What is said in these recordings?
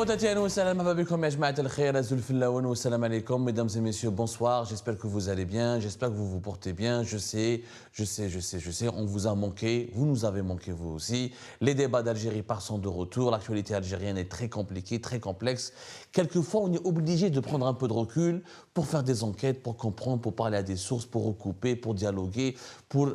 Mesdames et messieurs, bonsoir. J'espère que vous allez bien. J'espère que vous vous portez bien. Je sais. On vous a manqué. Vous nous avez manqué, vous aussi. Les débats d'Algérie sont de retour. L'actualité algérienne est très compliquée, très complexe. Quelquefois, on est obligé de prendre un peu de recul pour faire des enquêtes, pour comprendre, pour parler à des sources, pour recouper, pour dialoguer, pour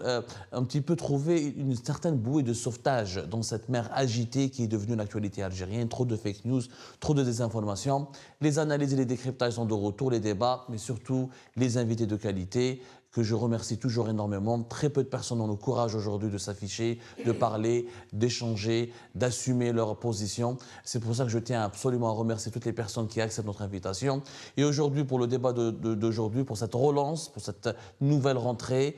un petit peu trouver une certaine bouée de sauvetage dans cette mer agitée qui est devenue l'actualité algérienne. Trop de fake news, trop de désinformation. Les analyses et les décryptages sont de retour, les débats, mais surtout les invités de qualité que je remercie toujours énormément. Très peu de personnes ont le courage aujourd'hui de s'afficher, de parler, d'échanger, d'assumer leur position. C'est pour ça que je tiens absolument à remercier toutes les personnes qui acceptent notre invitation. Et aujourd'hui, pour le débat d'aujourd'hui, pour cette relance, pour cette nouvelle rentrée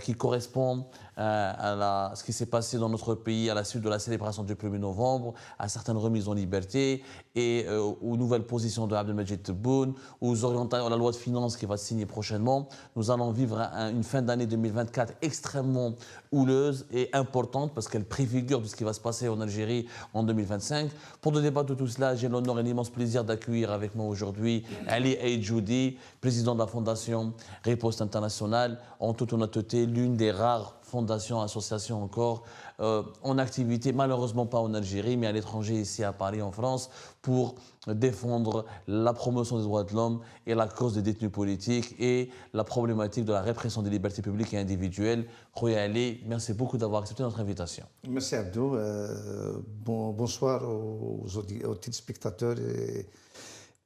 qui correspond à ce qui s'est passé dans notre pays à la suite de la célébration du 1er novembre, à certaines remises en liberté et aux nouvelles positions de Abdelmajid Tebboune, aux orientations, à la loi de finances qui va se signer prochainement. Nous allons vivre une fin d'année 2024 extrêmement houleuse et importante parce qu'elle préfigure de ce qui va se passer en Algérie en 2025. Pour débattre de tout cela, j'ai l'honneur et l'immense plaisir d'accueillir avec moi aujourd'hui Ali Aïdjoudi, président de la fondation Riposte Internationale, en toute honnêteté, l'une des rares fondations, associations encore en activité, malheureusement pas en Algérie, mais à l'étranger, ici à Paris, en France, pour défendre la promotion des droits de l'homme et la cause des détenus politiques et la problématique de la répression des libertés publiques et individuelles. Khoya Ali, merci beaucoup d'avoir accepté notre invitation. Merci Abdou. Bonsoir aux téléspectateurs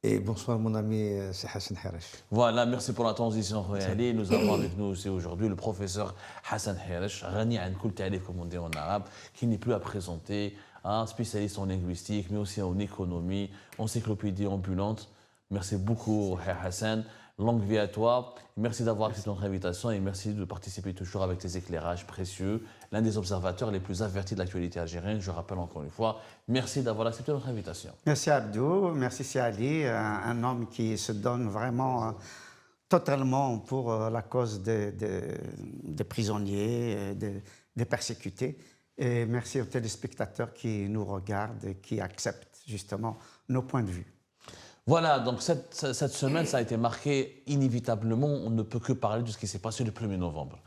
et bonsoir mon ami Hassan Herash. Voilà, merci pour la transition Khoya Ali. Nous avons avec nous aussi aujourd'hui le professeur Hassan Herash, Rani An Kul Ta'rif comme on dit en arabe, qui n'est plus à présenter, un spécialiste en linguistique, mais aussi en économie, encyclopédie ambulante. Merci beaucoup Hassan. Longue vie à toi. Merci d'avoir accepté notre invitation et merci de participer toujours avec tes éclairages précieux. L'un des observateurs les plus avertis de l'actualité algérienne, je rappelle encore une fois. Merci d'avoir accepté notre invitation. Merci Abdou, merci Siali, un homme qui se donne vraiment totalement pour la cause des prisonniers, des persécutés. Et merci aux téléspectateurs qui nous regardent et qui acceptent justement nos points de vue. Voilà, donc cette semaine, ça a été marqué inévitablement. On ne peut que parler de ce qui s'est passé le 1er novembre.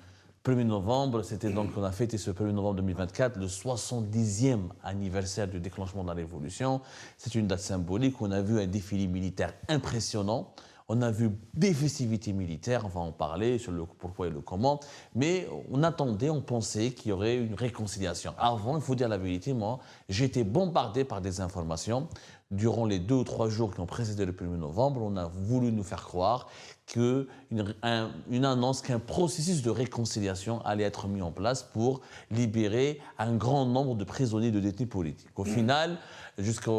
1er novembre, c'était donc, on a fêté ce 1er novembre 2024, le 70e anniversaire du déclenchement de la Révolution. C'est une date symbolique. On a vu un défilé militaire impressionnant. On a vu des festivités militaires, on va en parler sur le pourquoi et le comment, mais on attendait, on pensait qu'il y aurait une réconciliation. Avant, il faut dire la vérité, moi, j'ai été bombardé par des informations. Durant les 2 ou 3 jours qui ont précédé le 1er novembre, on a voulu nous faire croire une annonce qu'un processus de réconciliation allait être mis en place pour libérer un grand nombre de prisonniers de détenus politiques. Au final, jusqu'à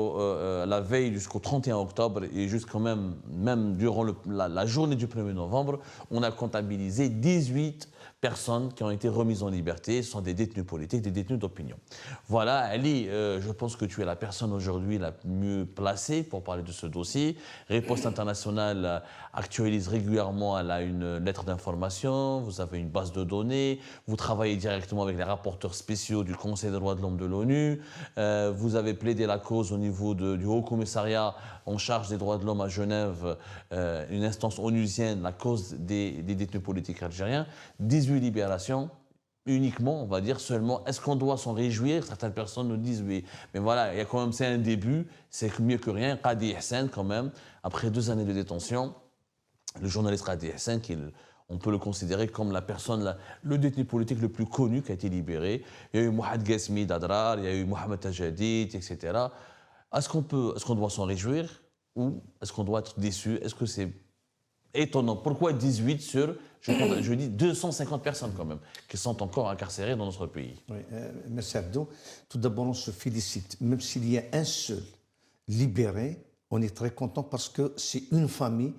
la veille, jusqu'au 31 octobre et jusqu'au même durant la journée du 1er novembre, on a comptabilisé 18 personnes qui ont été remises en liberté. Ce sont des détenus politiques, des détenus d'opinion. Voilà, Ali, je pense que tu es la personne aujourd'hui la mieux placée pour parler de ce dossier. Riposte Internationale actualise régulièrement, elle a une lettre d'information, vous avez une base de données, vous travaillez directement avec les rapporteurs spéciaux du Conseil des droits de l'homme de l'ONU, vous avez plaidé la cause au niveau du Haut Commissariat en charge des droits de l'homme à Genève, une instance onusienne, la cause des détenus politiques algériens. 18 libérations, uniquement, on va dire seulement. Est-ce qu'on doit s'en réjouir? Certaines personnes nous disent oui. Mais voilà, il y a quand même, c'est un début, c'est mieux que rien. Qadi Hassan, quand même, après 2 années de détention, le journaliste Qadi Hassan, on peut le considérer comme la personne, le détenu politique le plus connu qui a été libéré. Il y a eu Mohamed Ghasmi d'Adrar, il y a eu Mohamed Tajadid, etc. Est-ce qu'on doit s'en réjouir ou est-ce qu'on doit être déçu? Est-ce que c'est étonnant? Pourquoi 18 sur, je dis 250 personnes quand même, qui sont encore incarcérées dans notre pays? Oui, merci Abdou. Tout d'abord, on se félicite. Même s'il y a un seul libéré, on est très content parce que c'est une famille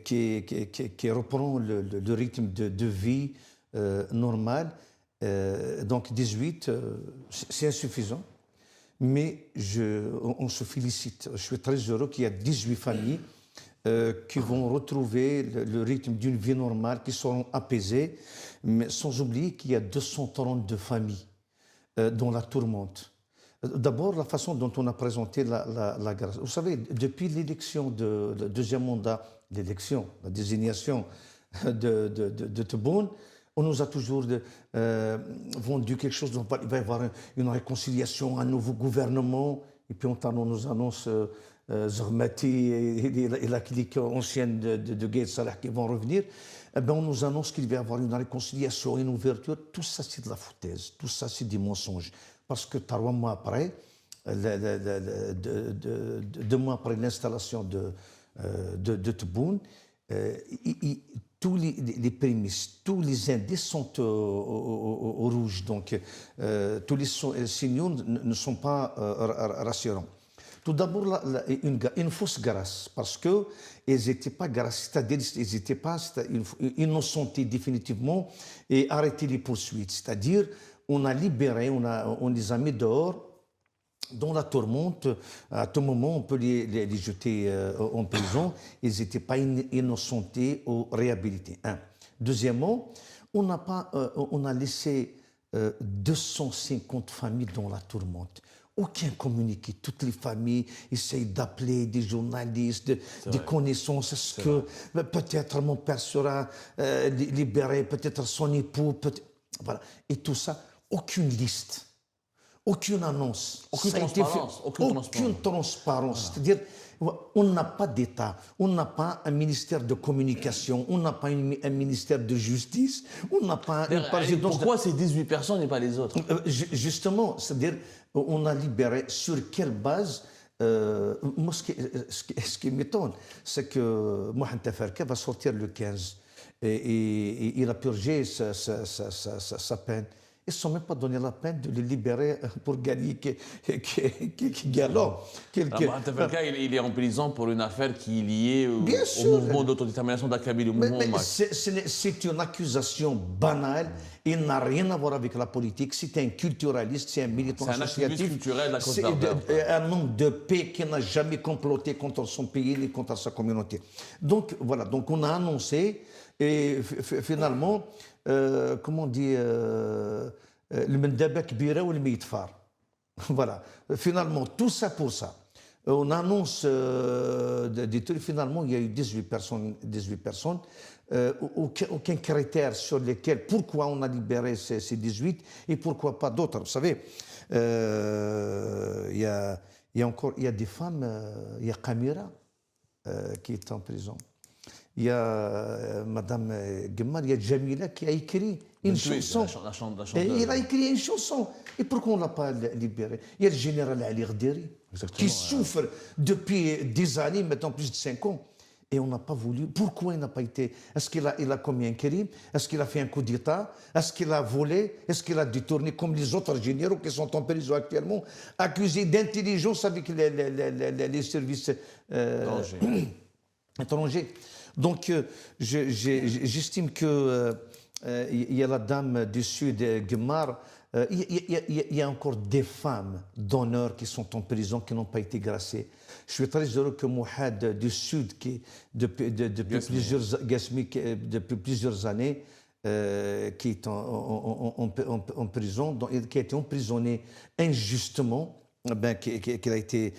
qui reprend le rythme de vie normal. Donc 18, c'est insuffisant. Mais on se félicite. Je suis très heureux qu'il y a 18 familles qui vont retrouver le rythme d'une vie normale, qui seront apaisées, mais sans oublier qu'il y a 232 familles dans la tourmente. D'abord, la façon dont on a présenté la grâce. Vous savez, depuis l'élection le deuxième mandat, la désignation de Tebboune, on nous a toujours vendu quelque chose, dont il va y avoir une réconciliation, un nouveau gouvernement, et puis on nous annonce Zermati et la clique ancienne de Gaïd Salah qui vont revenir. Eh bien, on nous annonce qu'il va y avoir une réconciliation, une ouverture. Tout ça, c'est de la foutaise, tout ça, c'est des mensonges. Parce que 3 mois après, 2 mois après l'installation de Tebboune, tous les prémices, tous les indices sont au rouge. Donc, tous les signaux ne sont pas rassurants. Tout d'abord, une fausse grâce, parce qu'ils n'étaient pas grâce, c'est-à-dire qu'ils n'étaient pas innocentés définitivement et arrêté les poursuites. C'est-à-dire, on a libéré, on les a mis dehors dans la tourmente. À tout moment, on peut les jeter en prison. Ils n'étaient pas innocentés ou réhabilités. Un. Deuxièmement, on a laissé 250 familles dans la tourmente. Aucun communiqué. Toutes les familles essayent d'appeler des journalistes, des connaissances. Est-ce que peut-être mon père sera libéré, peut-être son époux, voilà. Et tout ça, aucune liste, aucune annonce. Aucune transparence. C'est-à-dire, on n'a pas d'État, on n'a pas un ministère de communication, on n'a pas un ministère de justice, on n'a pas une présidence. Pourquoi ces 18 personnes et pas les autres? Justement, c'est-à-dire, on a libéré sur quelle base? Moi, ce qui m'étonne, c'est que Mohamed Tafarka va sortir le 15 et il a purgé sa peine. Ils ne se sont même pas donné la peine de le libérer pour gagner quelques galons. Mohamed Tafarka, il est en prison pour une affaire qui est liée au mouvement d'autodétermination d'Akabylie, au mouvement MAC. C'est une accusation banale. Il n'a rien à voir avec la politique. C'est un culturaliste, c'est un militant associatif. C'est un activiste culturel de la cause berbère. Un homme de paix qui n'a jamais comploté contre son pays ni contre sa communauté. Donc, voilà. Donc, on a annoncé et finalement, comment on dit, le mendaba kbira ou le mitfar. Voilà. Finalement, tout ça pour ça. On annonce des trucs. Finalement, il y a eu 18 personnes. Aucun critère sur lesquels, pourquoi on a libéré ces 18 et pourquoi pas d'autres. Vous savez, il y a des femmes, il y a Kamira qui est en prison. Il y a Madame Gemar, il y a Jamila qui a écrit une chanson. Il a écrit une chanson. Et pourquoi on ne l'a pas libéré? Il y a le général Ali Rderi qui souffre depuis des années, maintenant plus de 5 ans. Et on n'a pas voulu. Pourquoi il n'a pas été? Est-ce qu'il a commis un crime? Est-ce qu'il a fait un coup d'État? Est-ce qu'il a volé? Est-ce qu'il a détourné comme les autres généraux qui sont en prison actuellement, accusés d'intelligence avec les services étrangers? Donc, j'estime que il y a la dame du Sud, Gemar. Il y a encore des femmes d'honneur qui sont en prison, qui n'ont pas été graciées. Je suis très heureux que Mohamed du Sud, qui depuis plusieurs années, qui est en prison, qui a été emprisonné injustement, qu'il a été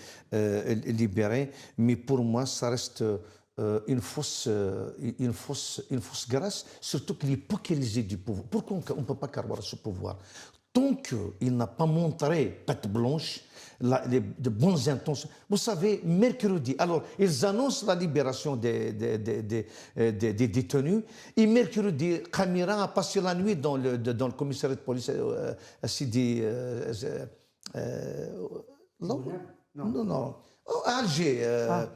libéré. Mais pour moi, ça reste une fausse grâce, surtout qu'il est hypocrisie du pouvoir. Pourquoi on ne peut pas croire ce pouvoir? Tant qu'il n'a pas montré patte blanche, de bonnes intentions. Vous savez, mercredi, alors ils annoncent la libération des détenus, et mercredi, Kamira a passé la nuit dans le commissariat de police à Sidi. Non. À Alger.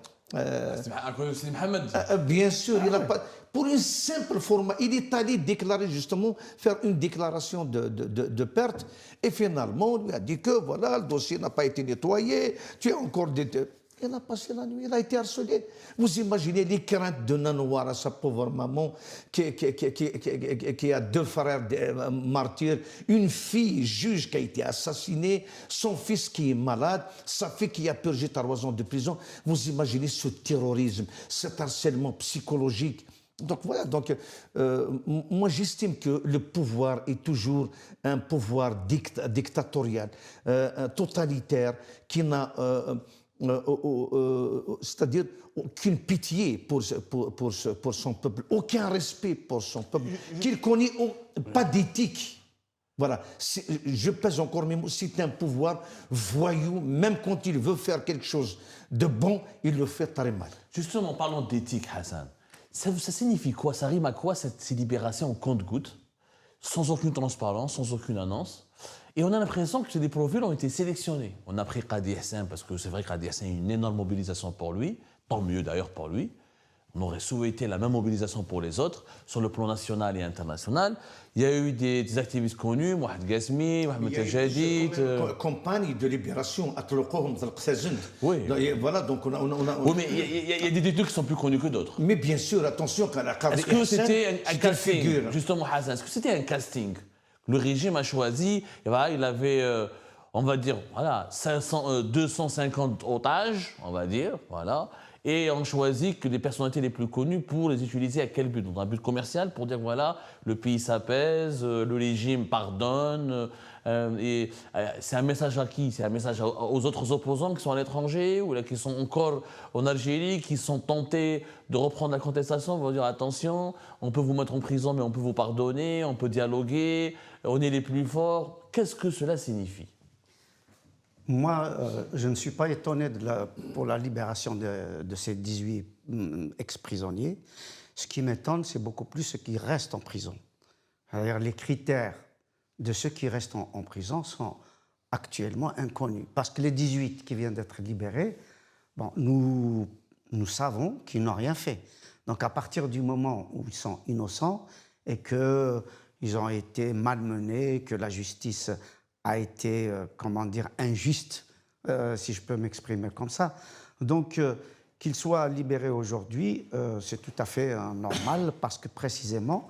Bien sûr, il a pas, pour une simple forme, il est allé déclarer justement, faire une déclaration de perte, et finalement, on lui a dit que voilà, le dossier n'a pas été nettoyé, tu as encore des... Il a passé la nuit, il a été harcelé. Vous imaginez les craintes de Nanouara, sa pauvre maman, qui a 2 frères martyrs, une fille juge qui a été assassinée, son fils qui est malade, sa fille qui a purgé 3 ans de prison. Vous imaginez ce terrorisme, cet harcèlement psychologique Donc voilà, donc, moi j'estime que le pouvoir est toujours un pouvoir dictatorial, totalitaire, qui n'a, c'est-à-dire aucune pitié pour son peuple, aucun respect pour son peuple, qu'il connaît pas d'éthique. Voilà, je pèse encore mes mots, c'est un pouvoir voyou, même quand il veut faire quelque chose de bon, il le fait très mal. Justement, parlons d'éthique, Hassan. Ça signifie quoi? Ça rime à quoi ces libérations en compte-gouttes, sans aucune transparence, sans aucune annonce? Et on a l'impression que des profils ont été sélectionnés. On a pris Qadi Hassan parce que c'est vrai que Qadi Hassan a une énorme mobilisation pour lui, tant mieux d'ailleurs pour lui. On aurait souhaité la même mobilisation pour les autres, sur le plan national et international. Il y a eu des activistes connus, Mohamed Ghazmi, Mohamed Tajadid. Campagne de libération à Tloukoum, Oui. Voilà, donc on a. Oui, mais il y a des détenus qui sont plus connus que d'autres. Mais bien sûr, attention, quand la carte. Est-ce que c'était un casting, justement, Hassan, est-ce que c'était un casting? Le régime a choisi, et voilà, il avait, on va dire, voilà, 250 otages, on va dire, voilà. Et on choisit que les personnalités les plus connues pour les utiliser à quel but? Dans un but commercial, pour dire voilà, le pays s'apaise, le régime pardonne. C'est un message à qui? C'est un message aux autres opposants qui sont à l'étranger ou là, qui sont encore en Algérie, qui sont tentés de reprendre la contestation. On va dire attention, on peut vous mettre en prison, mais on peut vous pardonner, on peut dialoguer, on est les plus forts. Qu'est-ce que cela signifie? Moi, je ne suis pas étonné pour la libération de ces 18 ex-prisonniers. Ce qui m'étonne, c'est beaucoup plus ceux qui restent en prison. C'est-à-dire les critères de ceux qui restent en prison sont actuellement inconnus. Parce que les 18 qui viennent d'être libérés, bon, nous savons qu'ils n'ont rien fait. Donc à partir du moment où ils sont innocents et qu'ils ont été malmenés, que la justice a été, comment dire, injuste, si je peux m'exprimer comme ça. Donc, qu'ils soient libérés aujourd'hui, c'est tout à fait normal parce que précisément,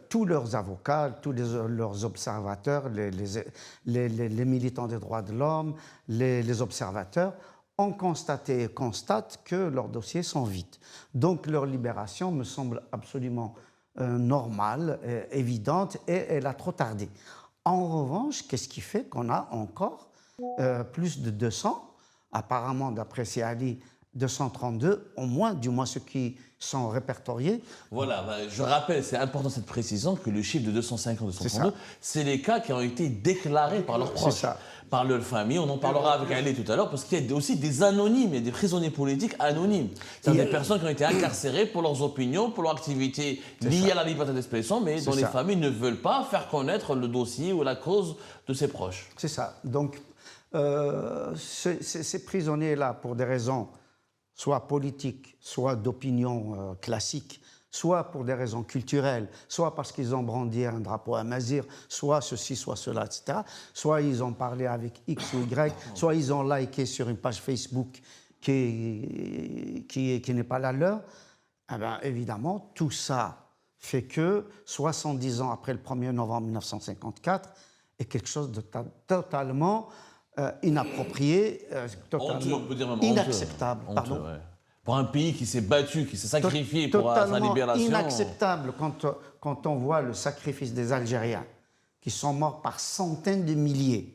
tous leurs avocats, tous leurs observateurs, les militants des droits de l'homme, les observateurs, ont constaté et constatent que leurs dossiers sont vides. Donc, leur libération me semble absolument normale, évidente, et elle a trop tardé. En revanche, qu'est-ce qui fait qu'on a encore plus de 200, apparemment d'après Ali, 232, au moins, du moins ceux qui sont répertoriés. Voilà, je rappelle, c'est important cette précision, que le chiffre de 250, 232, c'est les cas qui ont été déclarés par leurs proches, par leur famille. On en parlera avec Ali tout à l'heure, parce qu'il y a aussi des anonymes, il y a des prisonniers politiques anonymes. C'est-à-dire des personnes qui ont été incarcérées pour leurs opinions, pour leur activité liée à la liberté d'expression, mais dont les familles ne veulent pas faire connaître le dossier ou la cause de ses proches. C'est ça. Donc, ces prisonniers-là, pour des raisons soit politiques, soit d'opinion classique, soit pour des raisons culturelles, soit parce qu'ils ont brandi un drapeau amazigh, soit ceci, soit cela, etc. Soit ils ont parlé avec X ou Y, soit ils ont liké sur une page Facebook qui n'est pas la leur. Eh bien, évidemment, tout ça fait que 70 ans après le 1er novembre 1954 est quelque chose de totalement inapproprié, totalement inacceptable. Honteux, ouais. Pour un pays qui s'est battu, qui s'est sacrifié pour sa libération. Inacceptable quand on voit le sacrifice des Algériens qui sont morts par centaines de milliers.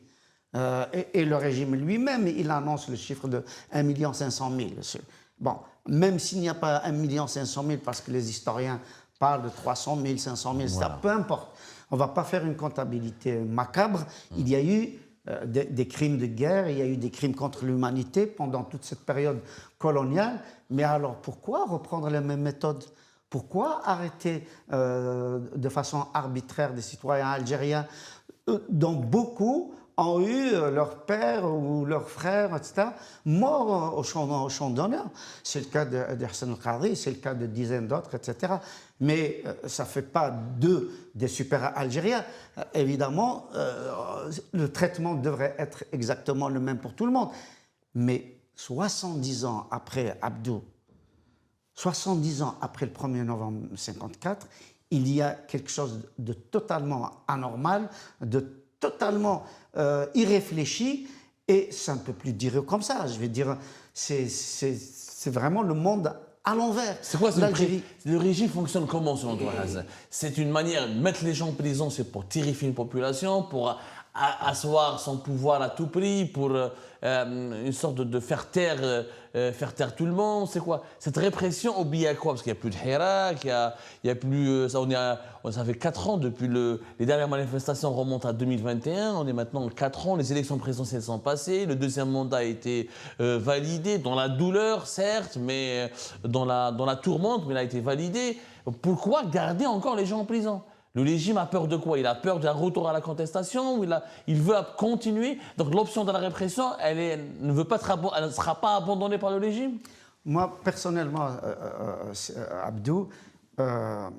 Et le régime lui-même, il annonce le chiffre de 1 500 000. Bon, même s'il n'y a pas 1 500 000, parce que les historiens parlent de 300 000, 500 000, voilà. Ça, peu importe. On ne va pas faire une comptabilité macabre. Il y a eu des crimes de guerre, il y a eu des crimes contre l'humanité pendant toute cette période coloniale. Mais alors, pourquoi reprendre les mêmes méthodes? Pourquoi arrêter de façon arbitraire des citoyens algériens dont beaucoup ont eu leur père ou leur frère, etc., morts au champ d'honneur? C'est le cas d'Hassan El-Qadri, c'est le cas de dizaines d'autres, etc. Mais ça ne fait pas d'eux des super Algériens. Évidemment, le traitement devrait être exactement le même pour tout le monde. Mais 70 ans après Abdou, 70 ans après le 1er novembre 1954, il y a quelque chose de totalement anormal, de totalement irréfléchi, et ça ne peut plus dire comme ça. Je vais dire, c'est vraiment le monde à l'envers. C'est quoi l'Algérie? Le régime fonctionne comment selon toi, Hassan? C'est une manière de mettre les gens en prison, c'est pour terrifier une population, pour asseoir son pouvoir à tout prix, pour une sorte de faire taire tout le monde. C'est quoi? Cette répression obéit à quoi? Parce qu'il n'y a plus de Hirak, il y a plus. Ça fait 4 ans depuis les dernières manifestations remontent à 2021. On est maintenant 4 ans. Les élections présidentielles sont passées. Le deuxième mandat a été validé dans la douleur, certes, mais dans la tourmente, mais il a été validé. Pourquoi garder encore les gens en prison? Le régime a peur de quoi? Il a peur d'un retour à la contestation, ou il veut continuer. Donc l'option de la répression, elle ne sera pas abandonnée par le régime? Moi, personnellement, Abdou, là,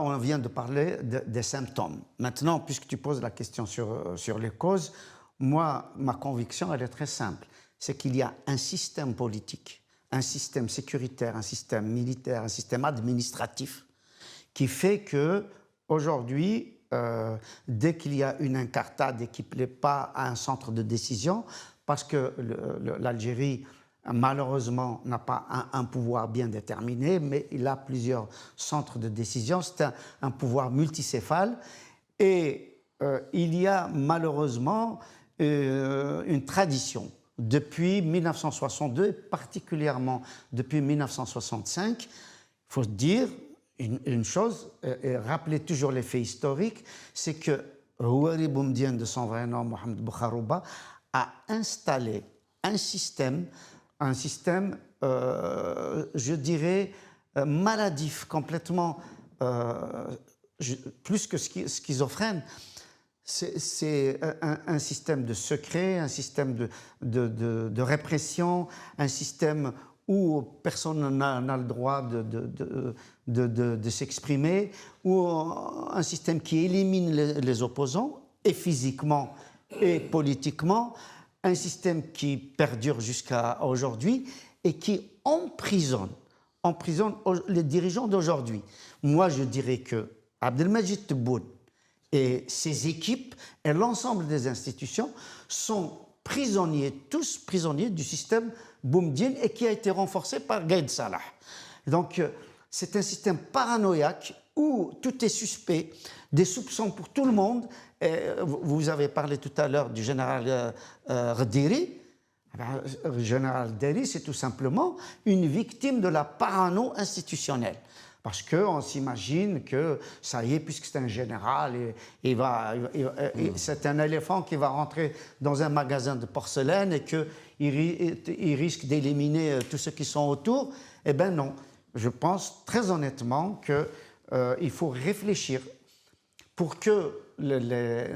on vient de parler des symptômes. Maintenant, puisque tu poses la question sur les causes, moi, ma conviction, elle est très simple. C'est qu'il y a un système politique, un système sécuritaire, un système militaire, un système administratif qui fait que aujourd'hui, dès qu'il y a une incartade et qu'il ne plaît pas à un centre de décision, parce que l'Algérie, malheureusement, n'a pas un pouvoir bien déterminé, mais il a plusieurs centres de décision. C'est un pouvoir multicéphale. Et il y a malheureusement une tradition. Depuis 1962, et particulièrement depuis 1965, il faut dire une chose, et rappeler toujours les faits historiques, c'est que Houari Boumediene, de son vrai nom, Mohamed Boukharbouba, a installé un système, je dirais, maladif, complètement, plus que schizophrène. C'est un système de secret, un système de répression, un système où personne n'a le droit de s'exprimer, ou un système qui élimine les opposants, et physiquement et politiquement, un système qui perdure jusqu'à aujourd'hui et qui emprisonne les dirigeants d'aujourd'hui. Moi, je dirais que Abdelmajid Tebboune et ses équipes et l'ensemble des institutions sont tous prisonniers du système Boumediene, et qui a été renforcé par Gaïd Salah. Donc, c'est un système paranoïaque où tout est suspect, des soupçons pour tout le monde. Vous avez parlé tout à l'heure du général Rdiri. Le général Rdiri, c'est tout simplement une victime de la parano institutionnelle. Parce qu'on s'imagine que, ça y est, puisque c'est un général, c'est un éléphant qui va rentrer dans un magasin de porcelaine et qu'il risque d'éliminer tous ceux qui sont autour. Eh bien non, je pense très honnêtement qu'il faut réfléchir pour que,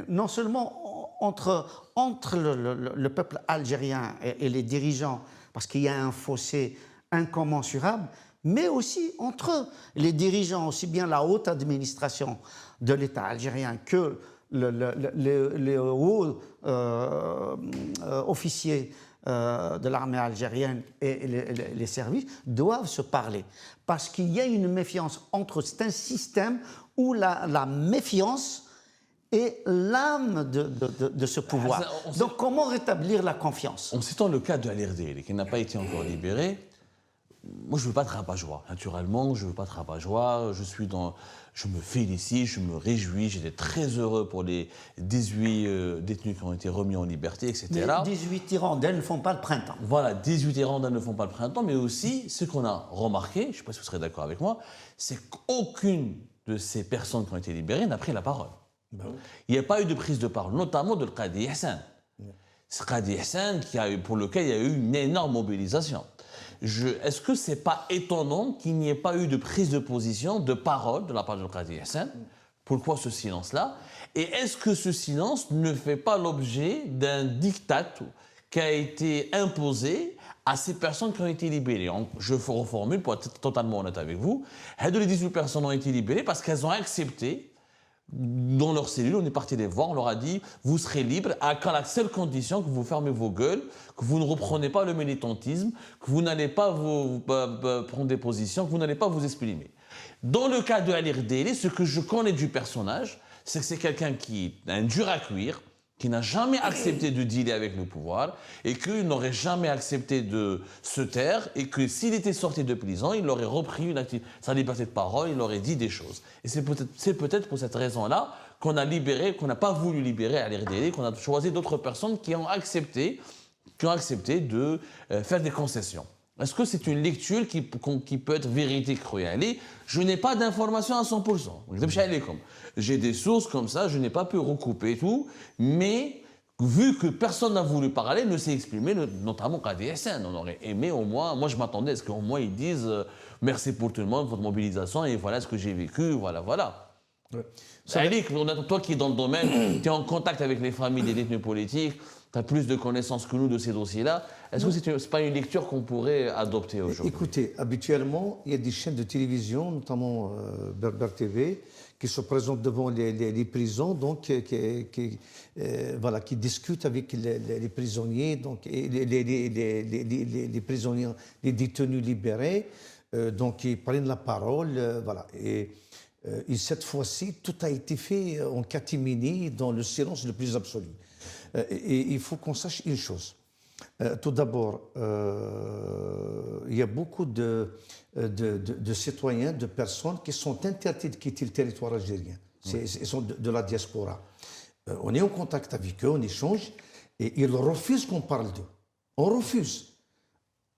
non seulement entre le peuple algérien et les dirigeants, parce qu'il y a un fossé incommensurable, mais aussi entre les dirigeants, aussi bien la haute administration de l'État algérien que les hauts officiers de l'armée algérienne et les services doivent se parler. Parce qu'il y a une méfiance entre eux. C'est un système où la méfiance est l'âme de ce pouvoir. Donc comment rétablir la confiance? En citant le cas de Ali Rdiri, qui n'a pas été encore libéré, moi, je ne veux pas être rabat-joie. Naturellement, je ne veux pas être rabat-joie. Je me félicite, je me réjouis. J'étais très heureux pour les 18 détenus qui ont été remis en liberté, etc. Mais 18 hirondelles ne font pas le printemps. Voilà, 18 hirondelles ne font pas le printemps, mais aussi, ce qu'on a remarqué, je ne sais pas si vous serez d'accord avec moi, c'est qu'aucune de ces personnes qui ont été libérées n'a pris la parole. Ben oui. Il n'y a pas eu de prise de parole, notamment de Qadi Hassan. Qadi Hassan, pour lequel il y a eu une énorme mobilisation. Est-ce que ce n'est pas étonnant qu'il n'y ait pas eu de prise de position, de parole de la part de Qadi Hassan? Pourquoi ce silence-là? Et est-ce que ce silence ne fait pas l'objet d'un diktat qui a été imposé à ces personnes qui ont été libérées? Je reformule pour être totalement honnête avec vous. Les 18 personnes ont été libérées parce qu'elles ont accepté. Dans leur cellule, on est parti les voir, on leur a dit vous serez libres à la seule condition que vous fermez vos gueules, que vous ne reprenez pas le militantisme, que vous n'allez pas vous prendre des positions, que vous n'allez pas vous exprimer. Dans le cas de Ali Rdiri, ce que je connais du personnage, c'est que c'est quelqu'un qui est un dur à cuire, qui n'a jamais accepté de dealer avec le pouvoir et qu'il n'aurait jamais accepté de se taire et que s'il était sorti de prison, il aurait repris sa liberté de parole, il aurait dit des choses. Et c'est peut-être pour cette raison-là qu'on n'a pas voulu libérer Ali Erdely, qu'on a choisi d'autres personnes qui ont accepté de faire des concessions. Est-ce que c'est une lecture qui peut être véridique? Je n'ai pas d'informations à 100%. J'ai des sources comme ça, je n'ai pas pu recouper tout, mais vu que personne n'a voulu parler, ne s'est exprimé, notamment Qadi Hassan, on aurait aimé au moins, moi je m'attendais à ce qu'au moins ils disent merci pour tout le monde, votre mobilisation, et voilà ce que j'ai vécu, voilà. Ouais. Toi qui es dans le domaine, tu es en contact avec les familles des détenus politiques, tu as plus de connaissances que nous de ces dossiers-là. Est-ce que ce n'est pas une lecture qu'on pourrait adopter aujourd'hui? Écoutez, habituellement, il y a des chaînes de télévision, notamment Berber TV, qui se présentent devant les prisons, donc qui discutent avec les prisonniers, donc les prisonniers, les détenus libérés, donc ils prennent la parole, Et cette fois-ci, tout a été fait en catimini, dans le silence le plus absolu. Et il faut qu'on sache une chose. Tout d'abord, il y a beaucoup de citoyens, de personnes qui sont interdites de quitter le territoire algérien. Ils sont de la diaspora. On est en contact avec eux, on échange, et ils refusent qu'on parle d'eux. On refuse.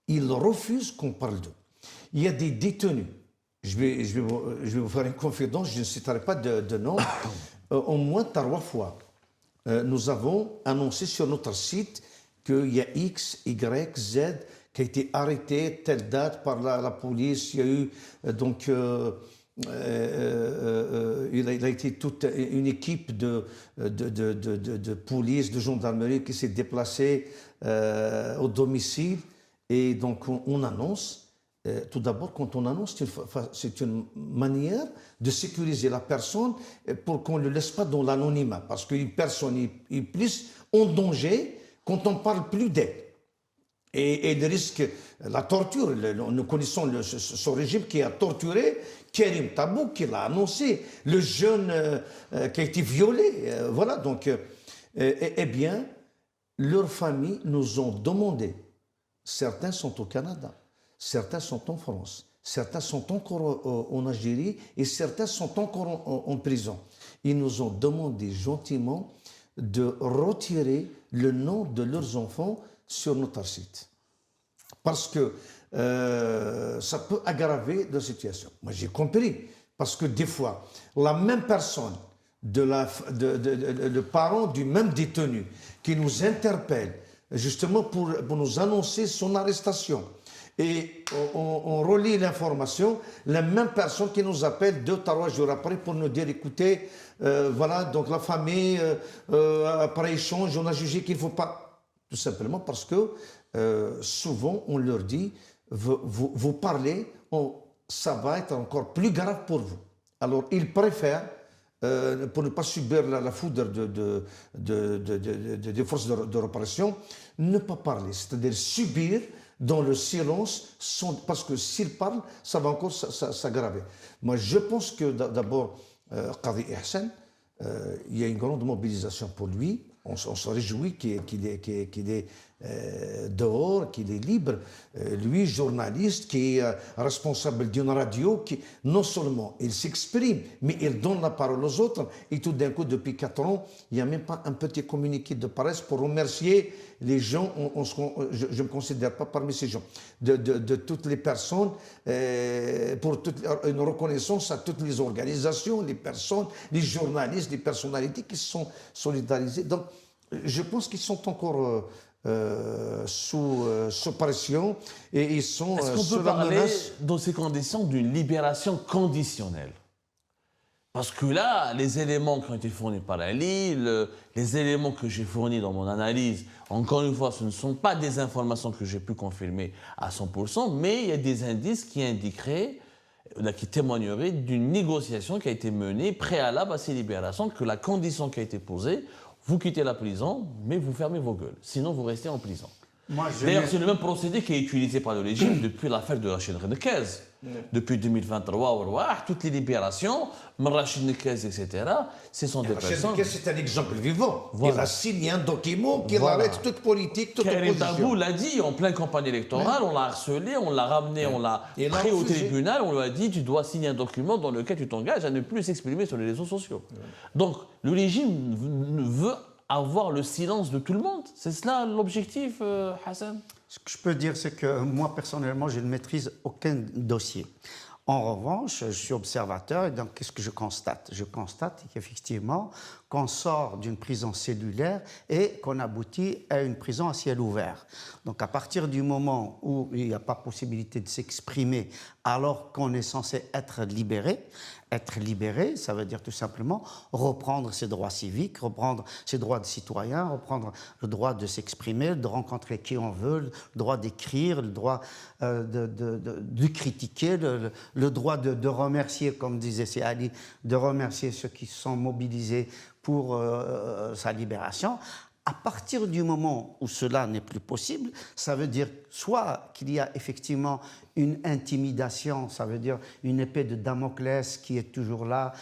Ils refusent qu'on parle d'eux. Il y a des détenus. Je vais vous faire une confidence, je ne citerai pas de nom. Au moins 3 fois, nous avons annoncé sur notre site qu'il y a X, Y, Z qui a été arrêté telle date par la police. Il y a eu il a été toute une équipe de police, de gendarmerie qui s'est déplacée au domicile. Et donc on annonce. Tout d'abord, quand on annonce, c'est une manière de sécuriser la personne pour qu'on ne le laisse pas dans l'anonymat. Parce qu'une personne est plus en danger quand on ne parle plus d'elle. Et il risque la torture. Nous connaissons ce régime qui a torturé Karim Tabou, qui l'a annoncé, le jeune qui a été violé. Eh bien, leurs familles nous ont demandé. Certains sont au Canada. Certains sont en France, certains sont encore en Algérie et certains sont encore en prison. Ils nous ont demandé gentiment de retirer le nom de leurs enfants sur notre site. Parce que ça peut aggraver la situation. Moi, j'ai compris. Parce que des fois, la même personne, le parent du même détenu, qui nous interpelle justement pour nous annoncer son arrestation, et on relie l'information, la même personne qui nous appelle 2-3 jours après pour nous dire, écoutez, donc la famille, après échange, on a jugé qu'il ne faut pas. Tout simplement parce que souvent on leur dit, vous parlez, ça va être encore plus grave pour vous. Alors ils préfèrent, pour ne pas subir la foudre des forces de répression, ne pas parler, c'est-à-dire subir dans le silence, parce que s'il parle, ça va encore s'aggraver. Moi, je pense que d'abord, Qadi Hassan, il y a une grande mobilisation pour lui. On se réjouit qu'il est dehors, qu'il est libre. Lui, journaliste, qui est responsable d'une radio, qui non seulement il s'exprime, mais il donne la parole aux autres. Et tout d'un coup, depuis 4 ans, il n'y a même pas un petit communiqué de presse pour remercier les gens. Je ne me considère pas parmi ces gens. De toutes les personnes, pour une reconnaissance à toutes les organisations, les personnes, les journalistes, les personnalités qui se sont solidarisées. Donc, je pense qu'ils sont encore sous pression et ils sont Est-ce qu'on peut parler, dans ces conditions, d'une libération conditionnelle? Parce que là, les éléments qui ont été fournis par Ali, les éléments que j'ai fournis dans mon analyse, encore une fois, ce ne sont pas des informations que j'ai pu confirmer à 100%, mais il y a des indices qui indiqueraient, qui témoigneraient d'une négociation qui a été menée préalable à ces libérations, que la condition qui a été posée, vous quittez la prison, mais vous fermez vos gueules. Sinon, vous restez en prison. D'ailleurs, c'est le même procédé qui est utilisé par le régime depuis l'affaire de Rachid Redekez. Depuis 2023, toutes les libérations, Rachid Nekez, etc., ce sont des personnes... Rachid Nekez, c'est un exemple vivant. Voilà. Il a signé un document qui Voilà. arrête toute politique, toute Karim opposition. Tabou l'a dit en pleine campagne électorale, on l'a harcelé, on l'a ramené, on l'a Et il a pris au refusé. tribunal, on lui a dit tu dois signer un document dans lequel tu t'engages à ne plus s'exprimer sur les réseaux sociaux. Donc le régime veut avoir le silence de tout le monde. C'est cela l'objectif, Hassan? Ce que je peux dire, c'est que moi, personnellement, je ne maîtrise aucun dossier. En revanche, je suis observateur et donc qu'est-ce que je constate? Je constate qu'effectivement, qu'on sort d'une prison cellulaire et qu'on aboutit à une prison à ciel ouvert. Donc à partir du moment où il n'y a pas possibilité de s'exprimer alors qu'on est censé être libéré, ça veut dire tout simplement reprendre ses droits civiques, reprendre ses droits de citoyen, reprendre le droit de s'exprimer, de rencontrer qui on veut, le droit d'écrire, le droit de critiquer, le droit de remercier, comme disait c'est Ali, de remercier ceux qui sont mobilisés pour sa libération. À partir du moment où cela n'est plus possible, ça veut dire soit qu'il y a effectivement une intimidation, ça veut dire une épée de Damoclès qui est toujours là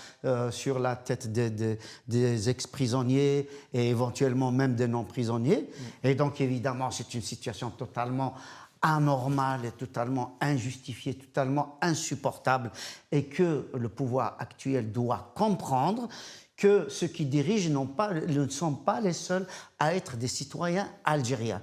sur la tête des ex-prisonniers et éventuellement même des non-prisonniers. Et donc évidemment, c'est une situation totalement anormale et totalement injustifiée, totalement insupportable et que le pouvoir actuel doit comprendre que ceux qui dirigent ne sont pas les seuls à être des citoyens algériens.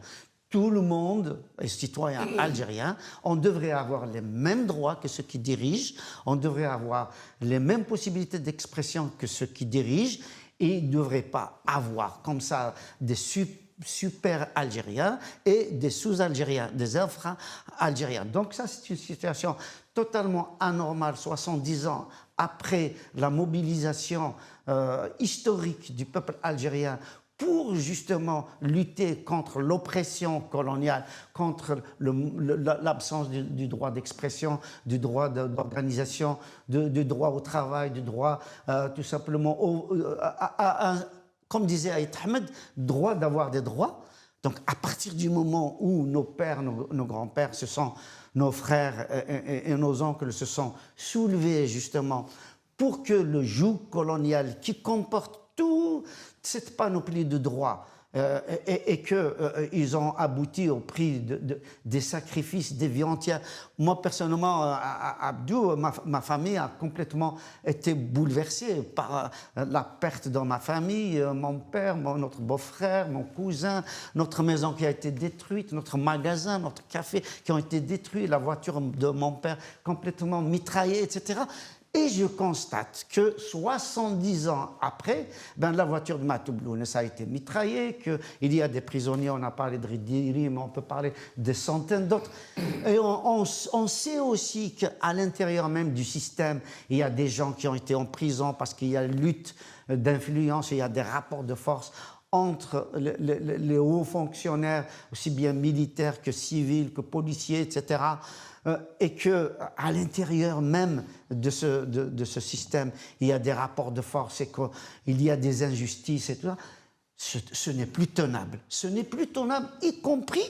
Tout le monde est citoyen algérien. On devrait avoir les mêmes droits que ceux qui dirigent. On devrait avoir les mêmes possibilités d'expression que ceux qui dirigent. Et il ne devrait pas avoir comme ça des super algériens et des sous-algériens, des infra-algériens. Donc ça, c'est une situation totalement anormale, 70 ans après la mobilisation historique du peuple algérien pour justement lutter contre l'oppression coloniale, contre l'absence du droit d'expression, du droit d'organisation, du droit au travail, du droit tout simplement comme disait Aït Ahmed, droit d'avoir des droits. Donc à partir du moment où nos pères, nos grands-pères, nos frères et nos oncles se sont soulevés justement pour que le joug colonial qui comporte toute cette panoplie de droits et qu'ils ont abouti au prix des sacrifices, des vies entières. Moi, personnellement, Abdou, ma famille a complètement été bouleversée par la perte dans ma famille. Mon père, notre beau-frère, mon cousin, notre maison qui a été détruite, notre magasin, notre café qui ont été détruits, la voiture de mon père complètement mitraillée, etc. Et je constate que 70 ans après, la voiture de Matoublou, ça a été mitraillée, qu'il y a des prisonniers, on a parlé de Ridiri, mais on peut parler de centaines d'autres. Et on sait aussi qu'à l'intérieur même du système, il y a des gens qui ont été en prison parce qu'il y a lutte d'influence, il y a des rapports de force entre les hauts fonctionnaires, aussi bien militaires que civils, que policiers, etc., et qu'à l'intérieur même de ce système, il y a des rapports de force et qu'il y a des injustices et tout ça, ce n'est plus tenable. Ce n'est plus tenable, y compris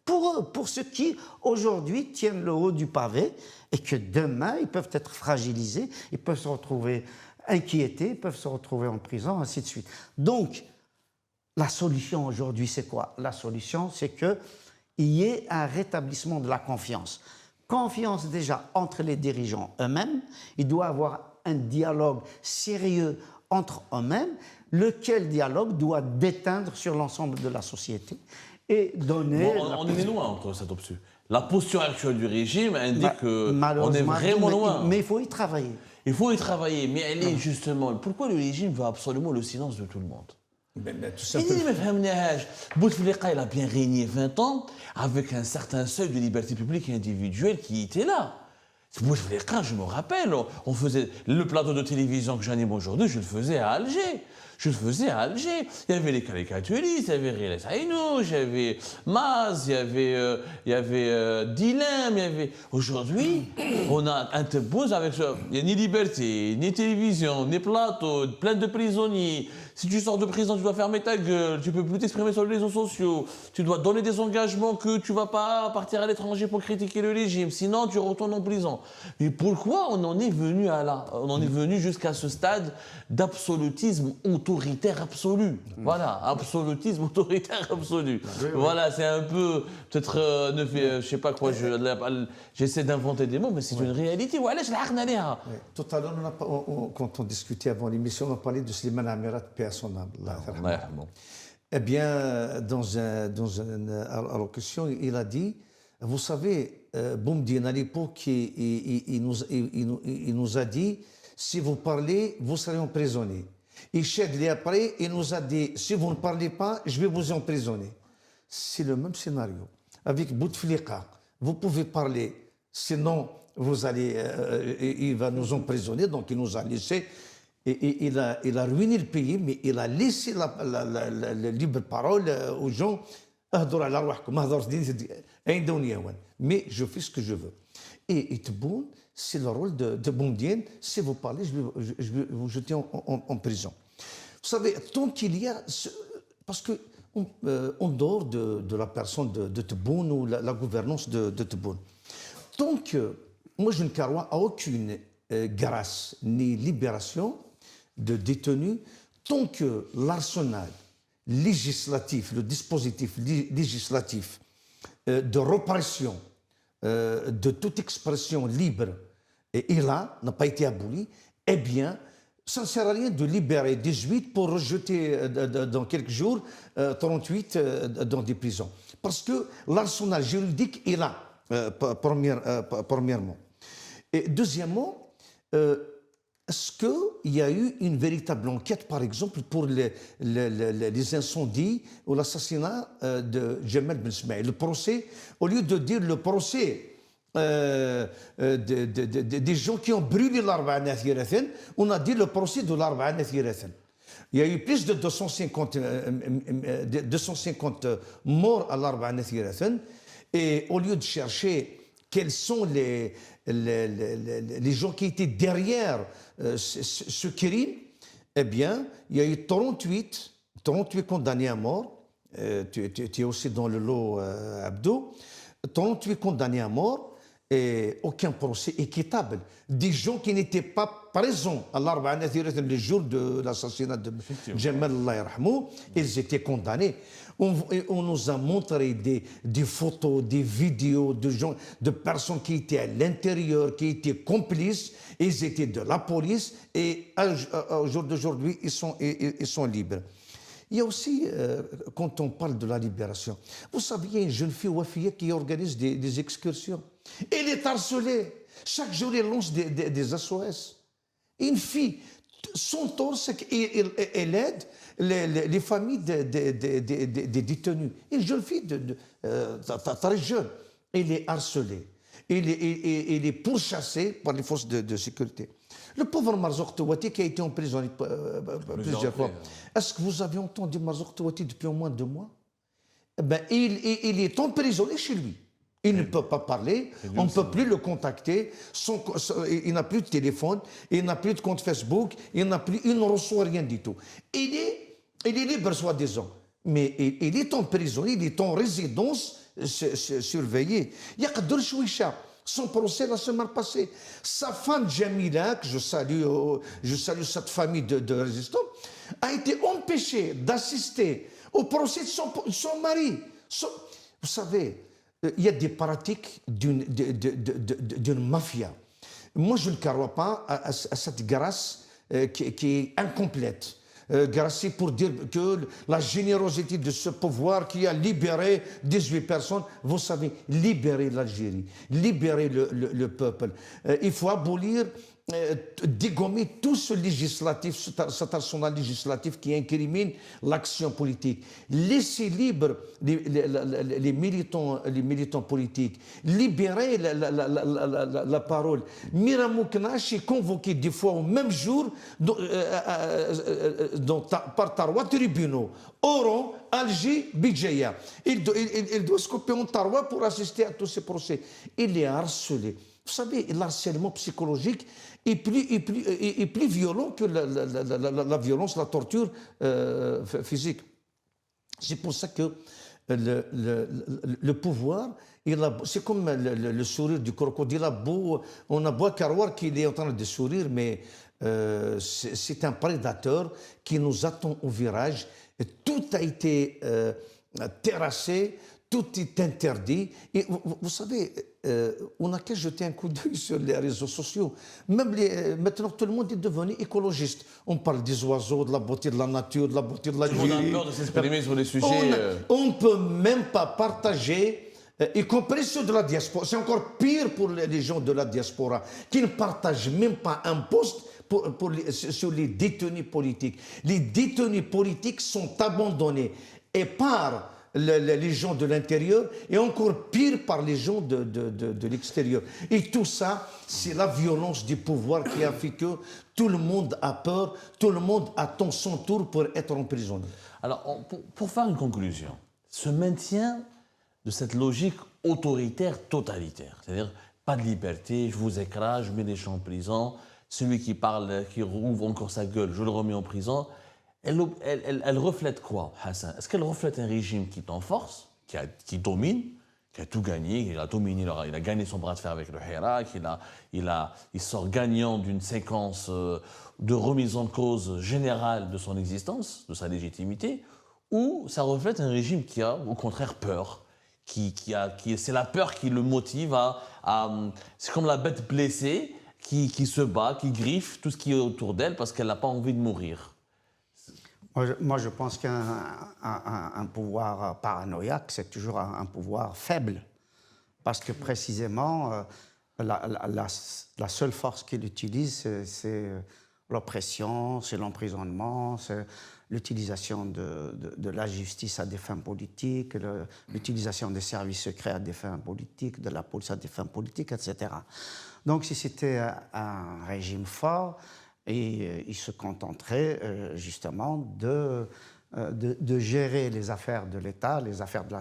pour eux, pour ceux qui, aujourd'hui, tiennent le haut du pavé et que demain, ils peuvent être fragilisés, ils peuvent se retrouver inquiétés, ils peuvent se retrouver en prison, ainsi de suite. Donc, la solution aujourd'hui, c'est quoi? La solution, c'est qu'il y ait un rétablissement de la confiance. Confiance déjà entre les dirigeants eux-mêmes. Il doit y avoir un dialogue sérieux entre eux-mêmes, lequel dialogue doit déteindre sur l'ensemble de la société et donner... Bon, on est loin entre cette option. La posture actuelle du régime indique qu'on est vraiment loin. Mais il faut y travailler. Il faut y travailler, mais elle est justement... Pourquoi le régime veut absolument le silence de tout le monde? Tout simplement. Bouteflika, il a bien régné 20 ans avec un certain seuil de liberté publique et individuelle qui était là. Bouteflika, je me rappelle, on faisait le plateau de télévision que j'anime aujourd'hui, je le faisais à Alger. Il y avait les caricaturistes, il y avait Riles Aïnouch, il y avait Maz, il y avait Dilem, il y avait... Aujourd'hui, on a un tebbouz avec ça. Il n'y a ni liberté, ni télévision, ni plateau, plein de prisonniers. Si tu sors de prison, tu dois fermer ta gueule, tu peux plus t'exprimer sur les réseaux sociaux, tu dois donner des engagements que tu vas pas partir à l'étranger pour critiquer le régime, sinon tu retournes en prison. Mais pourquoi on en est venu à là? On en est venu jusqu'à ce stade d'absolutisme autoritaire absolu. Voilà, absolutisme autoritaire absolu. Voilà, c'est un peu, peut-être, je sais pas quoi, j'essaie d'inventer des mots, mais c'est une réalité. Voilà, tout à l'heure, quand on discutait avant l'émission, on a parlé de Slimane Amirat, paix à son âme. Eh bien, dans une allocution, il a dit, vous savez, Boumediene, à l'époque, il nous a dit, si vous parlez, vous serez emprisonné. Et Chedli, après, il nous a dit, si vous ne parlez pas, je vais vous emprisonner. C'est le même scénario. Avec Bouteflika, vous pouvez parler, sinon vous allez, il va nous emprisonner, donc il nous a laissé. Et il a ruiné le pays, mais il a laissé la libre parole aux gens. Mais je fais ce que je veux. Et Tebboune, c'est le rôle de Boumediene. Si vous parlez, je vais vous jeter en prison. Vous savez, tant qu'il y a... Parce que en dehors de la personne de Tebboune ou la gouvernance de Tebboune, tant que... Moi, je ne crois à aucune grâce ni libération de détenus tant que l'arsenal législatif, le dispositif législatif de répression de toute expression libre et là n'a pas été aboli, eh bien, ça ne sert à rien de libérer 18 pour rejeter dans quelques jours 38 dans des prisons. Parce que l'arsenal juridique est là, premièrement. Et deuxièmement, est-ce qu'il y a eu une véritable enquête, par exemple, pour les incendies ou l'assassinat de Jamal Ben Smaïl? Le procès, au lieu de dire le procès des gens qui ont brûlé l'Arba'a Thirathan, on a dit le procès de l'Arba'a Thirathan. Il y a eu plus de 250 morts à l'Arba'a Thirathan, et au lieu de chercher quels sont les gens qui étaient derrière ce crime, eh bien, il y a eu 38 condamnés à mort. Tu es aussi dans le lot, Abdo. 38 condamnés à mort et aucun procès équitable. Des gens qui n'étaient pas présents à l'Arba'a Thirathan le jour de l'assassinat de Jamal, Allah yarhamou, ils étaient condamnés. On nous a montré des photos, des vidéos de personnes qui étaient à l'intérieur, qui étaient complices, ils étaient de la police et au jour d'aujourd'hui, ils sont libres. Il y a aussi, quand on parle de la libération, vous savez, il y a une jeune fille Wafia qui organise des excursions. Elle est harcelée. Chaque jour, elle lance des SOS. Une fille, son tort, c'est qu'elle aide les familles des détenus. Une jeune fille très jeune, elle est harcelée. Elle est pourchassée par les forces de sécurité. Le pauvre Marzouk Touati qui a été emprisonné plusieurs fois. Est-ce que vous avez entendu Marzouk Touati depuis au moins 2 mois? Ben, il est emprisonné chez lui. Il ne peut pas parler, on ne peut plus le contacter, il n'a plus de téléphone, il n'a plus de compte Facebook, il ne reçoit rien du tout. Il est libre, soi-disant, mais il est emprisonné, il est en résidence surveillée. Il y a Qadr Chouicha, son procès la semaine passée. Sa femme Jamila, que je salue cette famille de résistants, a été empêchée d'assister au procès de son mari. Vous savez, il y a des pratiques d'une mafia. Moi, je ne crois pas à cette grâce qui est incomplète. Grâce pour dire que la générosité de ce pouvoir qui a libéré 18 personnes, vous savez, libérer l'Algérie, libérer le peuple. Il faut abolir, dégommer tout ce législatif, cet arsenal législatif qui incrimine l'action politique. Laisser libre les militants politiques. Libérer la parole. Miramou Knachi est convoqué des fois au même jour par 3 tribunaux. Oran, Alger, Bidjaya. Il doit se couper en Taroua pour assister à tous ces procès. Il est harcelé. Vous savez, l'harcèlement psychologique est plus violent que la violence, la torture physique. C'est pour ça que le pouvoir, c'est comme le sourire du crocodile. On a beau croire qu'il est en train de sourire, mais c'est un prédateur qui nous attend au virage. Tout a été terrassé, tout est interdit. Et vous savez, on n'a qu'à jeter un coup d'œil sur les réseaux sociaux. Maintenant, tout le monde est devenu écologiste. On parle des oiseaux, de la beauté de la nature, de la beauté de la vie. Tout le monde a peur de s'exprimer sur les sujets. On ne peut même pas partager, y compris ceux de la diaspora. C'est encore pire pour les gens de la diaspora, qui ne partagent même pas un post sur les détenus politiques. Les détenus politiques sont abandonnés et par les gens de l'intérieur et encore pire par les gens de l'extérieur. Et tout ça, c'est la violence du pouvoir qui a fait que tout le monde a peur, tout le monde attend son tour pour être emprisonné. Alors, pour faire une conclusion, ce maintien de cette logique autoritaire totalitaire, c'est-à-dire pas de liberté, je vous écrase, je mets les gens en prison, celui qui parle, qui rouvre encore sa gueule, je le remets en prison. Elle reflète quoi, Hassan? Est-ce qu'elle reflète un régime qui est en force, qui domine, qui a tout gagné, il a dominé, il a gagné son bras de fer avec le Hirak, il sort gagnant d'une séquence de remise en cause générale de son existence, de sa légitimité, ou ça reflète un régime qui a au contraire peur, c'est la peur qui le motive c'est comme la bête blessée qui se bat, qui griffe tout ce qui est autour d'elle parce qu'elle n'a pas envie de mourir. Moi, je pense qu'un pouvoir paranoïaque, c'est toujours un pouvoir faible. Parce que précisément, la seule force qu'il utilise, c'est l'oppression, c'est l'emprisonnement, c'est l'utilisation de la justice à des fins politiques, l'utilisation des services secrets à des fins politiques, de la police à des fins politiques, etc. Donc, si c'était un régime fort, et il se contenterait justement de gérer les affaires de l'État, les affaires de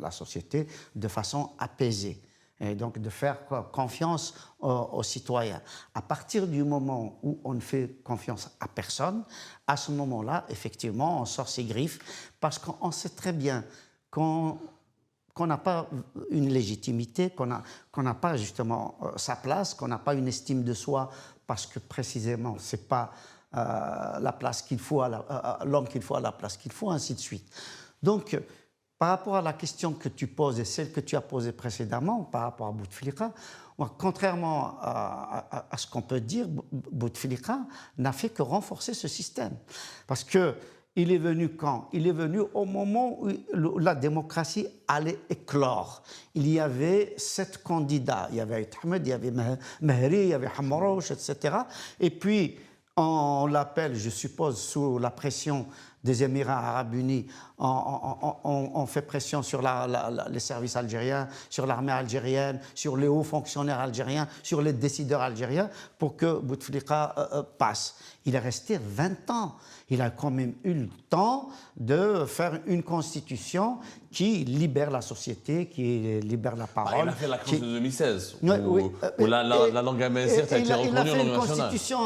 la société de façon apaisée. Et donc de faire confiance aux citoyens. À partir du moment où on ne fait confiance à personne, à ce moment-là, effectivement, on sort ses griffes parce qu'on sait très bien qu'on n'a pas une légitimité, qu'on n'a pas justement sa place, qu'on n'a pas une estime de soi parce que précisément, ce n'est pas la place qu'il faut, l'homme qu'il faut à la place qu'il faut, ainsi de suite. Donc, par rapport à la question que tu poses et celle que tu as posée précédemment, par rapport à Bouteflika, contrairement à ce qu'on peut dire, Bouteflika n'a fait que renforcer ce système. Parce qu'il est venu quand? Il est venu au moment où la démocratie allait éclore. Il y avait 7 candidats. Il y avait Ahmed, il y avait Mehri, il y avait Hamrouch, etc. Et puis, on l'appelle, je suppose, sous la pression des Émirats arabes unis, on fait pression sur les services algériens, sur l'armée algérienne, sur les hauts fonctionnaires algériens, sur les décideurs algériens, pour que Bouteflika passe. Il est resté 20 ans. Il a quand même eu le temps de faire une constitution qui libère la société, qui libère la parole. Il a fait la crise de 2016, où la langue amazigh a été reconnue en langue nationale. Il a fait une constitution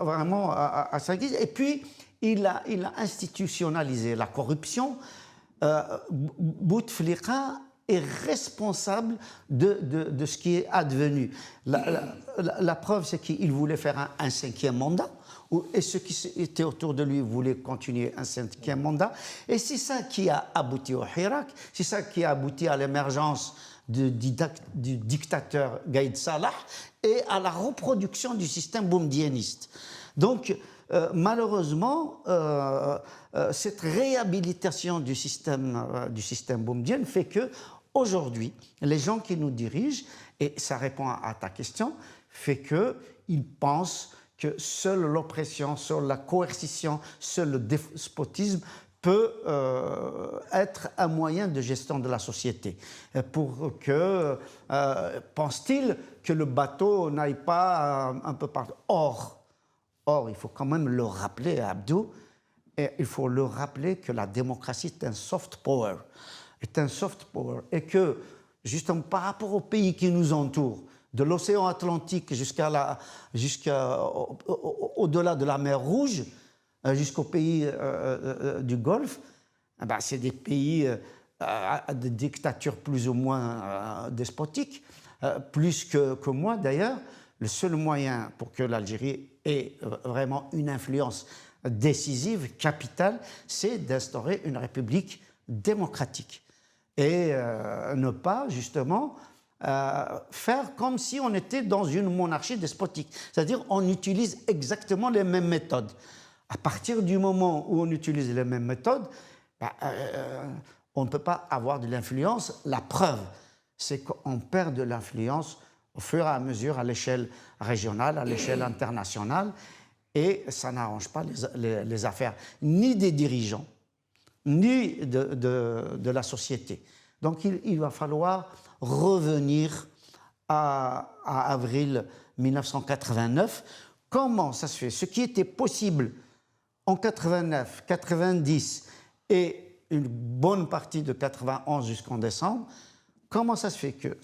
vraiment à sa guise. Et puis, il a institutionnalisé la corruption. Bouteflika est responsable de ce qui est advenu. La preuve, c'est qu'il voulait faire un 5e mandat, et ceux qui étaient autour de lui voulaient continuer un 5e mandat. Et c'est ça qui a abouti au Hirak, c'est ça qui a abouti à l'émergence du dictateur Gaïd Salah et à la reproduction du système boumedieniste. Donc, malheureusement, cette réhabilitation du système boumedien fait que aujourd'hui, les gens qui nous dirigent, et ça répond à ta question, fait qu'ils pensent que seule l'oppression, seule la coercition, seul le despotisme peut être un moyen de gestion de la société. Pour que, pense-t-il, que le bateau n'aille pas un peu partout. Or, il faut quand même le rappeler, Abdou, et il faut le rappeler que la démocratie est un soft power. Et que justement par rapport aux pays qui nous entourent, de l'océan Atlantique au-delà de la mer Rouge, jusqu'aux pays du Golfe, ben, c'est des pays de dictature plus ou moins despotique, plus que moi d'ailleurs. Le seul moyen pour que l'Algérie ait vraiment une influence décisive, capitale, c'est d'instaurer une république démocratique et ne pas justement faire comme si on était dans une monarchie despotique. C'est-à-dire on utilise exactement les mêmes méthodes. À partir du moment où on utilise les mêmes méthodes, on ne peut pas avoir de l'influence. La preuve, c'est qu'on perd de l'influence au fur et à mesure à l'échelle régionale, à l'échelle internationale, et ça n'arrange pas les affaires ni des dirigeants, ni de la société. Donc il va falloir revenir à avril 1989. Comment ça se fait? Ce qui était possible en 89, 90 et une bonne partie de 91 jusqu'en décembre, comment ça se fait que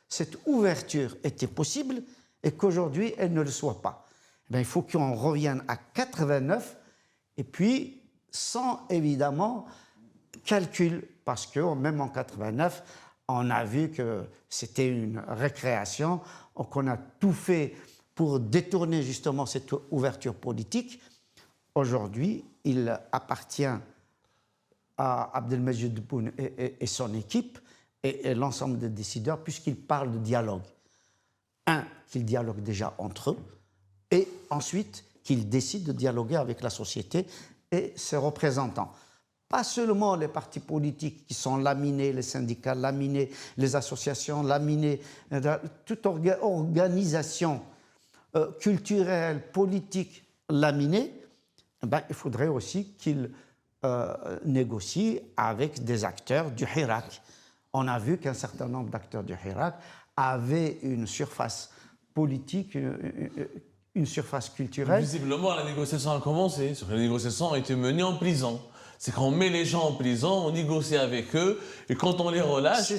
cette ouverture était possible et qu'aujourd'hui elle ne le soit pas? Il faut qu'on revienne à 89 et puis sans évidemment calcul, parce que même en 89, on a vu que c'était une récréation, qu'on a tout fait pour détourner justement cette ouverture politique. Aujourd'hui, il appartient à Abdelmajid Tebboune et son équipe et l'ensemble des décideurs, puisqu'ils parlent de dialogue. Qu'ils dialoguent déjà entre eux, et ensuite qu'ils décident de dialoguer avec la société et ses représentants. Pas seulement les partis politiques qui sont laminés, les syndicats laminés, les associations laminées, toute organisation culturelle, politique laminée, il faudrait aussi qu'ils négocient avec des acteurs du Hirak. On a vu qu'un certain nombre d'acteurs du Hirak avaient une surface politique, une surface culturelle. Visiblement, la négociation a commencé. La négociation a été menée en prison. C'est qu'on met les gens en prison, on négocie avec eux, et quand on les relâche,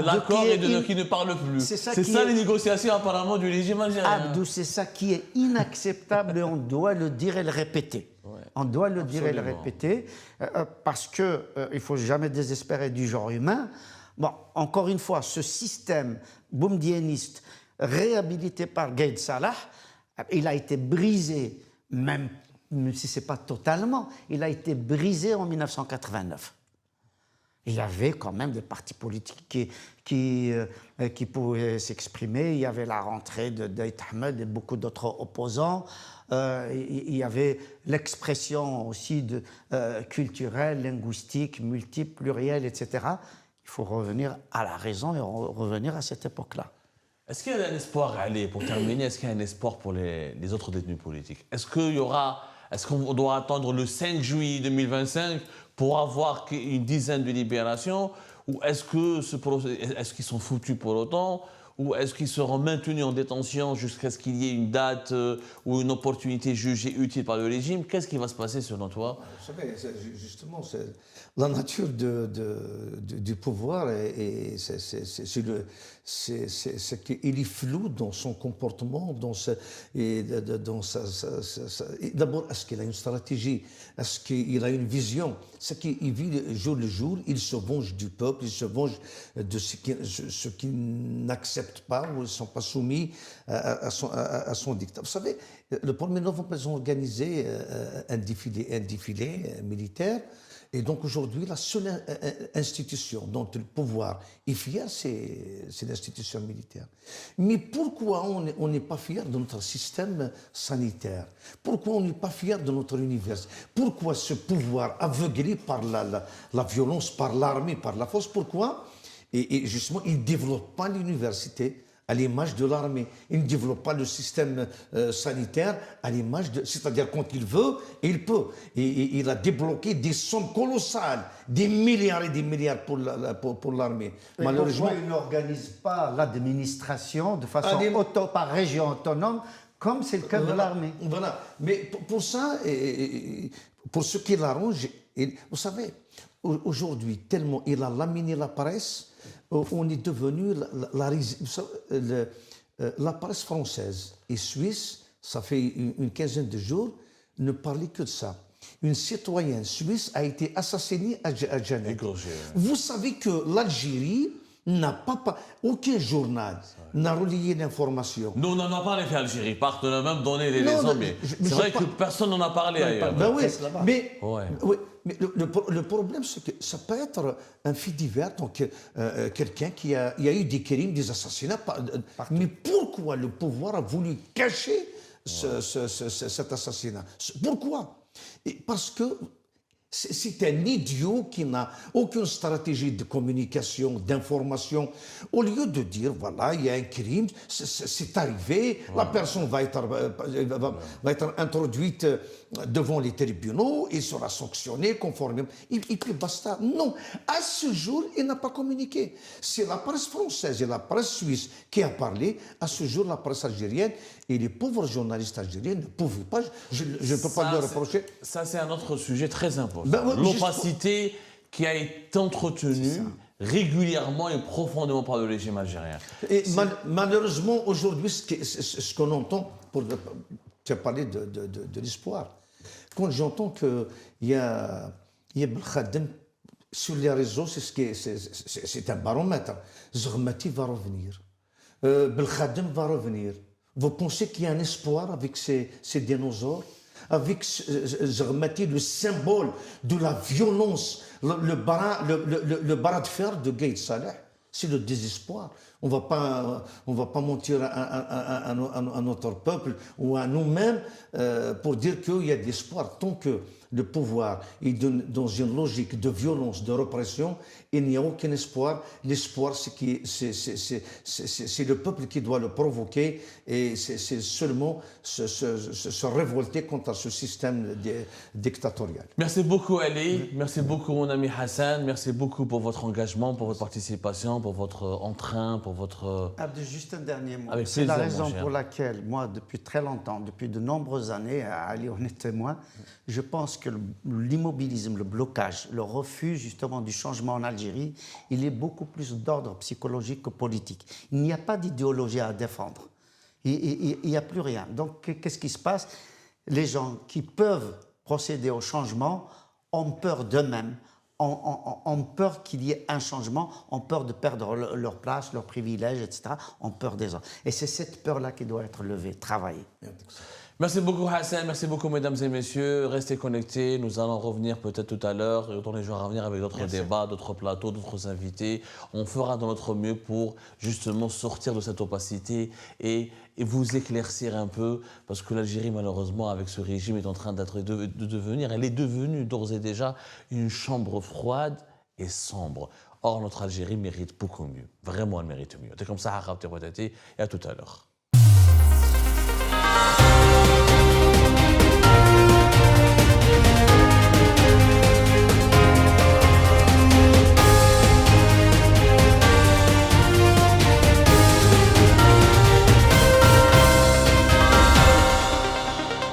l'accord est de qui ne parle plus. C'est ça les négociations apparemment du régime algérien. Abdou, c'est ça qui est inacceptable et on doit le dire et le répéter. Ouais, on doit le dire et le répéter parce qu'il ne faut jamais désespérer du genre humain. Bon, encore une fois, ce système boumedieniste réhabilité par Gaïd Salah, il a été brisé, même si ce n'est pas totalement, il a été brisé en 1989. Il y avait quand même des partis politiques qui pouvaient s'exprimer. Il y avait la rentrée de Daït Ahmed et beaucoup d'autres opposants. Il y avait l'expression aussi culturelle, linguistique, multiple, plurielle, etc. Il faut revenir à la raison et revenir à cette époque-là. Est-ce qu'il y a un espoir, allez, pour terminer, est-ce qu'il y a un espoir pour les autres détenus politiques? Est-ce qu'on doit attendre le 5 juillet 2025 pour avoir une dizaine de libérations? Ou est-ce qu'ils sont foutus pour autant? Ou est-ce qu'ils seront maintenus en détention jusqu'à ce qu'il y ait une date ou une opportunité jugée utile par le régime? Qu'est-ce qui va se passer selon toi? Vous savez, justement, la nature du pouvoir, c'est qu'il est flou dans son comportement, d'abord, est-ce qu'il a une stratégie? Est-ce qu'il a une vision? C'est qu'il vit jour le jour, il se venge du peuple, il se venge de ceux qui n'acceptent pas ou ne sont pas soumis à son dictat. Vous savez, le 1er novembre, ils ont organisé un défilé militaire. Et donc aujourd'hui, la seule institution dont le pouvoir est fier, c'est l'institution militaire. Mais pourquoi on n'est pas fier de notre système sanitaire? Pourquoi on n'est pas fier de notre université? Pourquoi ce pouvoir aveuglé par la violence, par l'armée, par la force? Pourquoi? Et justement, il ne développe pas l'université à l'image de l'armée. Il ne développe pas le système sanitaire à l'image de... C'est-à-dire quand il veut, il peut. Et il a débloqué des sommes colossales, des milliards et des milliards pour l'armée. Malheureusement, il n'organise pas l'administration de façon par région autonome, comme c'est le cas de l'armée. Voilà. Mais pour ça, pour ce qui l'arrange, vous savez, aujourd'hui, tellement il a laminé la presse, on est devenu la presse française et suisse, ça fait une quinzaine de jours, ne parlait que de ça. Une citoyenne suisse a été assassinée à Janet. Vous savez que l'Algérie n'a pas aucun journal n'a relayé l'information. Nous, on n'en a parlé en Algérie, on a même donné des raisons, mais c'est vrai que personne n'en a parlé ailleurs. Ben oui, mais le problème, c'est que ça peut être un fait divers, donc quelqu'un il y a eu des crimes, des assassinats, mais pourquoi le pouvoir a voulu cacher cet assassinat? Pourquoi? Parce que c'est un idiot qui n'a aucune stratégie de communication, d'information. Au lieu de dire, voilà, il y a un crime, c'est arrivé, la personne va être introduite devant les tribunaux et sera sanctionnée conformément. Et puis basta. Non, à ce jour, il n'a pas communiqué. C'est la presse française et la presse suisse qui a parlé. À ce jour, la presse algérienne et les pauvres journalistes algériens ne pouvaient pas. Je ne peux pas le reprocher. Ça, c'est un autre sujet très important. L'opacité qui a été entretenue régulièrement et profondément par le régime algérien. Et malheureusement, aujourd'hui, ce qu'on entend, tu as parlé de l'espoir. Quand j'entends qu'il y a Belkhaden sur les réseaux, c'est un baromètre. Zermati va revenir. Belkhaden va revenir. Vous pensez qu'il y a un espoir avec ces dinosaures? Avec Zermati, le symbole de la violence, le bras de fer de Gaïd Saleh, c'est le désespoir. On ne va pas mentir à notre peuple ou à nous-mêmes pour dire qu'il y a de l'espoir. Tant que le pouvoir est dans une logique de violence, de répression, il n'y a aucun espoir. L'espoir, c'est le peuple qui doit le provoquer et c'est seulement se révolter contre ce système dictatorial. Merci beaucoup Ali, merci beaucoup mon ami Hassan, merci beaucoup pour votre engagement, pour votre participation, pour votre entrain, pour votre... Juste un dernier mot. C'est la raison pour laquelle, moi, depuis très longtemps, depuis de nombreuses années, Ali en est témoin, je pense que l'immobilisme, le blocage, le refus justement du changement en Algérie, il est beaucoup plus d'ordre psychologique que politique. Il n'y a pas d'idéologie à défendre. Il n'y a plus rien. Donc, qu'est-ce qui se passe? Les gens qui peuvent procéder au changement ont peur d'eux-mêmes, ont peur qu'il y ait un changement, ont peur de perdre leur place, leurs privilèges, etc., ont peur des autres. Et c'est cette peur-là qui doit être levée, travaillée. Merci beaucoup Hassan, merci beaucoup mesdames et messieurs. Restez connectés, nous allons revenir peut-être tout à l'heure, dans les jours à venir avec d'autres débats, d'autres plateaux, d'autres invités. On fera de notre mieux pour justement sortir de cette opacité et vous éclaircir un peu, parce que l'Algérie malheureusement avec ce régime est en train de devenir, elle est devenue d'ores et déjà une chambre froide et sombre. Or notre Algérie mérite beaucoup mieux, vraiment elle mérite mieux. C'est comme ça, et à tout à l'heure.